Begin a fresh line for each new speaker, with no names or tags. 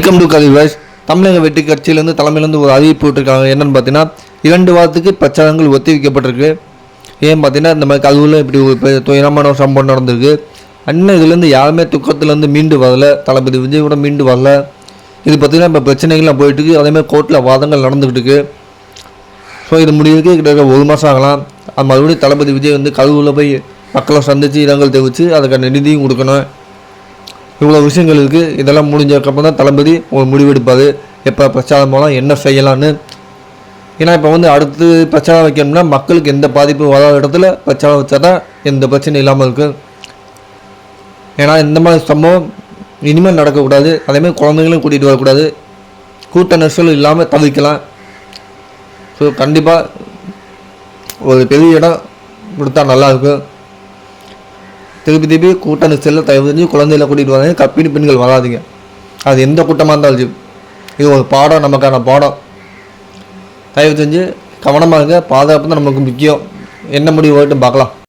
Welcome to கதிர்வாய்ஸ். தமிழக வெற்றி கட்சியிலேருந்து தலைமையிலேருந்து ஒரு அறிவிப்பு விட்டுருக்காங்க. என்னென்னு பார்த்தீங்கன்னா 2 வாரத்துக்கு பிரச்சாரங்கள் ஒத்தி வைக்கப்பட்டிருக்கு. ஏன் பார்த்தீங்கன்னா இந்த மாதிரி கல்வியில் இப்படி ஒரு துயரமான ஒரு சம்பவம் நடந்திருக்கு. அண்ணன் இதுலேருந்து யாருமே துக்கத்துலேருந்து மீண்டு வரல. தளபதி விஜய் கூட மீண்டு வரல. இது பார்த்திங்கன்னா இப்போ பிரச்சனைகள்லாம் போயிட்டுருக்கு. அதேமாதிரி கோர்ட்டில் வாதங்கள் நடந்துக்கிட்டு இருக்குது. ஸோ இது முடிவுக்கு கிட்டத்தட்ட 1 மாதம் ஆகலாம். அது மறுபடியும் தளபதி விஜய் வந்து கல்வியில் போய் மக்களை சந்தித்து இரங்கல் தெரிவித்து அதுக்கான நிதியும் கொடுக்கணும். இவ்வளோ விஷயங்கள் இருக்குது. இதெல்லாம் முடிஞ்சதுக்கப்புறம் தான் தளபதி ஒரு முடிவெடுப்பார். எப்போ பிரச்சாரம் போகலாம், என்ன செய்யலான்னு. ஏன்னா இப்போ வந்து அடுத்து பிரச்சாரம் வைக்கணும்னா மக்களுக்கு எந்த பாதிப்பும் வராத இடத்துல பிரச்சாரம் வச்சா தான் எந்த பிரச்சனையும் இல்லாமல் இருக்குது. ஏன்னா இந்த மாதிரி சம்பவம் இனிமேல் நடக்கக்கூடாது. அதேமாதிரி குழந்தைங்களும் கூட்டிகிட்டு வரக்கூடாது. கூட்ட நெரிசல் இல்லாமல் தவிர்க்கலாம். ஸோ கண்டிப்பாக ஒரு பெரிய இடம் கொடுத்தா நல்லாயிருக்கும். திருப்பி கூட்ட நெரிசலில் தயவு செஞ்சு குழந்தைகளை கூட்டிகிட்டு வராங்க. கர்ப்பிணி பெண்கள் வராதிங்க. அது எந்த கூட்டமாக இருந்தாலும் இது ஒரு பாடம், நமக்கான பாடம். தயவு செஞ்சு கவனமாக இருங்க. பாதுகாப்பு தான் நமக்கு முக்கியம். என்ன முடிவு வரட்டும் பார்க்கலாம்.